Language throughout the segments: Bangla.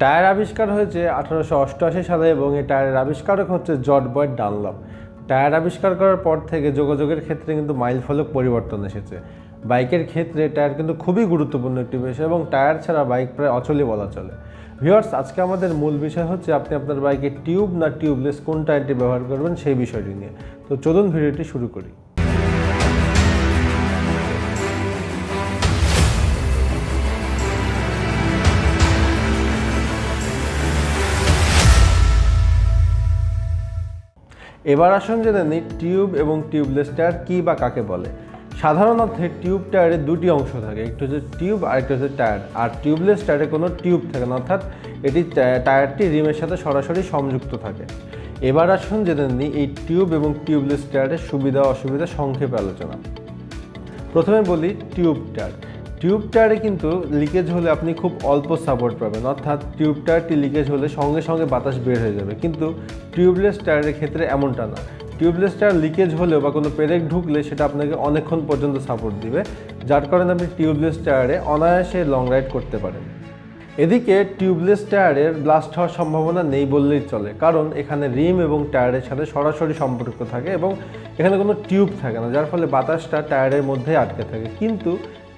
টায়ার আবিষ্কার হয়েছে 1888 সালে এবং এই টায়ারের আবিষ্কারক হচ্ছে জর্জ বয়েড ডানলপ। টায়ার আবিষ্কার করার পর থেকে যোগাযোগের ক্ষেত্রে কিন্তু মাইলফলক পরিবর্তন এসেছে। বাইকের ক্ষেত্রে টায়ার কিন্তু খুবই গুরুত্বপূর্ণ একটি বিষয় এবং টায়ার ছাড়া বাইক প্রায় অচলই বলা চলে। ভিউয়ার্স, আজকে আমাদের মূল বিষয় হচ্ছে আপনি আপনার বাইকে টিউব না টিউবলেস কোন টায়ারটি ব্যবহার করবেন সেই বিষয়টি নিয়ে। তো চলুন ভিডিওটি শুরু করি। এবার আসুন জেনে নিই টিউব এবং টিউবলেস টায়ার কী বা কাকে বলে। সাধারণত টিউব টায়ারে দুটি অংশ থাকে, একটি হচ্ছে টিউব আর একটি হচ্ছে টায়ার। আর টিউবলেস টায়ারে কোনো টিউব থাকে না, অর্থাৎ এটি টায়ারটি রিমের সাথে সরাসরি সংযুক্ত থাকে। এবার আসুন জেনে নিই এই টিউব এবং টিউবলেস টায়ারের সুবিধা অসুবিধা সংক্ষেপে আলোচনা। প্রথমে বলি টিউব টায়ার। টিউব টায়ারে কিন্তু লিকেজ হলে আপনি খুব অল্প সাপোর্ট পাবেন, অর্থাৎ টিউব টায়ারটি লিকেজ হলে সঙ্গে সঙ্গে বাতাস বের হয়ে যাবে, কিন্তু টিউবলেস টায়ারের ক্ষেত্রে এমনটা না। টিউবলেস টায়ার লিকেজ হলেও বা কোনো পেরেক ঢুকলে সেটা আপনাকে অনেকক্ষণ পর্যন্ত সাপোর্ট দিবে, যার কারণে আপনি টিউবলেস টায়ারে অনায়াসে লং রাইড করতে পারেন। এদিকে টিউবলেস টায়ারের ব্লাস্ট হওয়ার সম্ভাবনা নেই বললেই চলে, কারণ এখানে রিম এবং টায়ারের সাথে সরাসরি সম্পর্ক থাকে এবং এখানে কোনো টিউব থাকে না, যার ফলে বাতাসটা টায়ারের মধ্যে আটকে থাকে। কিন্তু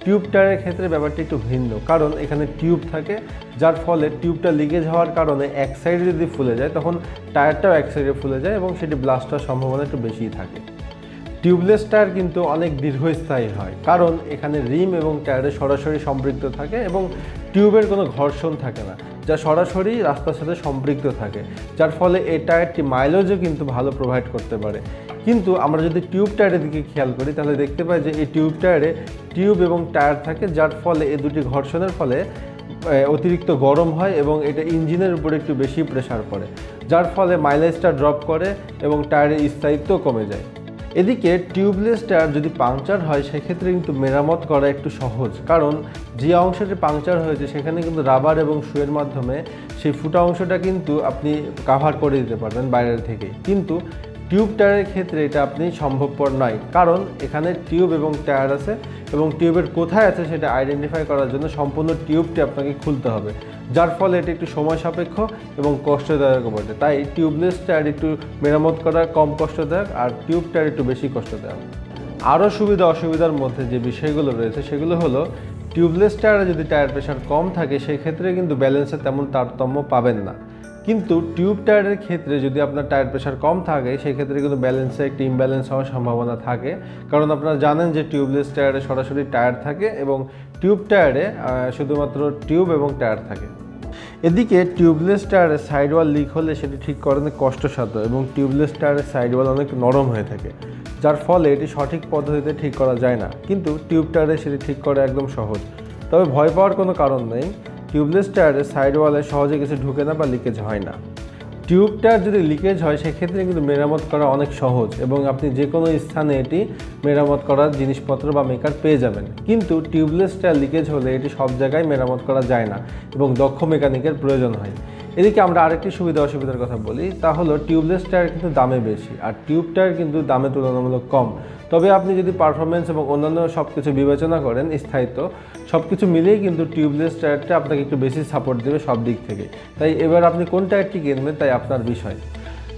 টিউব টায়ারের ক্ষেত্রে ব্যাপারটি একটু ভিন্ন, কারণ এখানে টিউব থাকে, যার ফলে টিউবটা লিকেজ হওয়ার কারণে এক সাইডে যদি ফুলে যায় তখন টায়ারটাও এক সাইডে ফুলে যায় এবং সেটি ব্লাস্ট হওয়ার সম্ভাবনা একটু বেশিই থাকে। টিউবলেস টায়ার কিন্তু অনেক দীর্ঘস্থায়ী হয়, কারণ এখানে রিম এবং টায়ারে সরাসরি সম্পৃক্ত থাকে এবং টিউবের কোনো ঘর্ষণ থাকে না, যা সরাসরি রাস্তার সাথে সম্পৃক্ত থাকে, যার ফলে এই টায়ারটি মাইলেজও কিন্তু ভালো প্রোভাইড করতে পারে। কিন্তু আমরা যদি টিউব টায়ারের দিকে খেয়াল করি তাহলে দেখতে পাই যে এই টিউব টায়ারে টিউব এবং টায়ার থাকে, যার ফলে এই দুটি ঘর্ষণের ফলে অতিরিক্ত গরম হয় এবং এটা ইঞ্জিনের উপরে একটু বেশি প্রেশার পড়ে, যার ফলে মাইলেজটা ড্রপ করে এবং টায়ারের স্থায়িত্ব কমে যায়। এদিকে টিউবলেস টায়ার যদি পাংচার হয় সেক্ষেত্রে কিন্তু মেরামত করা একটু সহজ, কারণ যে অংশটি পাংচার হয়েছে সেখানে কিন্তু রাবার এবং সুয়ের মাধ্যমে সেই ফুটা অংশটা কিন্তু আপনি কাভার করে দিতে পারবেন বাইরের থেকে। কিন্তু টিউব টায়ারের ক্ষেত্রে এটা আপনি সম্ভবপর নয়, কারণ এখানে টিউব এবং টায়ার আছে এবং টিউবের কোথায় আছে সেটা আইডেন্টিফাই করার জন্য সম্পূর্ণ টিউবটি আপনাকে খুলতে হবে, যার ফলে এটি একটু সময় সাপেক্ষ এবং কষ্টদায়ক বটে। তাই টিউবলেস টায়ার একটু মেরামত করা কম কষ্টদায়ক আর টিউব টায়ার একটু বেশি কষ্টদায়ক। আরও সুবিধা অসুবিধার মধ্যে যে বিষয়গুলো রয়েছে সেগুলো হলো, টিউবলেস টায়ারে যদি টায়ার প্রেশার কম থাকে সেই ক্ষেত্রে কিন্তু ব্যালেন্সে তেমন তারতম্য পাবেন না, কিন্তু টিউব টায়ারের ক্ষেত্রে যদি আপনার টায়ার প্রেশার কম থাকে সেই ক্ষেত্রে কিন্তু ব্যালেন্সে একটি ইমব্যালেন্স হওয়ার সম্ভাবনা থাকে, কারণ আপনারা জানেন যে টিউবলেস টায়ারে সরাসরি টায়ার থাকে এবং টিউব টায়ারে শুধুমাত্র টিউব এবং টায়ার থাকে। এদিকে টিউবলেস টায়ারের সাইড ওয়াল লিক হলে সেটি ঠিক করানো কষ্টসাধ্য এবং টিউবলেস টায়ারের সাইড ওয়াল অনেক নরম হয়ে থাকে, যার ফলে এটি সঠিক পদ্ধতিতে ঠিক করা যায় না, কিন্তু টিউব টায়ারে সেটি ঠিক করা একদম সহজ। তবে ভয় পাওয়ার কোনো কারণ নেই, টিউবলেস টায়ারের সাইড ওয়ালে সহজে কিছু ঢুকে না বা লিকেজ হয় না। টিউব টায়ার যদি লিকেজ হয় সেক্ষেত্রে কিন্তু মেরামত করা অনেক সহজ এবং আপনি যে কোনো স্থানে এটি মেরামত করার জিনিসপত্র বা মেকার পেয়ে যাবেন, কিন্তু টিউবলেস টায়ার লিকেজ হলে এটি সব জায়গায় মেরামত করা যায় না এবং দক্ষ মেকানিকের প্রয়োজন হয়। এদিকে আমরা আরেকটি সুবিধা অসুবিধার কথা বলি, তা হলো টিউবলেস টায়ার কিন্তু দামে বেশি আর টিউব টায়ার কিন্তু দামে তুলনামূলক কম। তবে আপনি যদি পারফরমেন্স এবং অন্যান্য সব কিছু বিবেচনা করেন, স্থায়িত্ব সব কিছু মিলিয়ে কিন্তু টিউবলেস টায়ারটা আপনাকে একটু বেশি সাপোর্ট দেবে সব দিক থেকে। তাই এবার আপনি কোন টায়ারটি কিনবেন তাই আপনার বিষয়।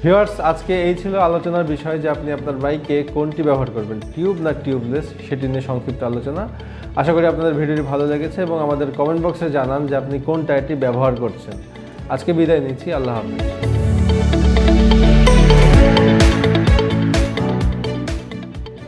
ভিউয়ার্স, আজকে এই ছিল আলোচনার বিষয় যে আপনি আপনার বাইকে কোনটি ব্যবহার করবেন, টিউব না টিউবলেস, সেটি নিয়ে সংক্ষিপ্ত আলোচনা। আশা করি আপনাদের ভিডিওটি ভালো লেগেছে এবং আমাদের কমেন্ট বক্সে জানান যে আপনি কোন টায়ারটি ব্যবহার করছেন। আজকে বিদায় নিচ্ছি, আল্লাহ হাফেজ।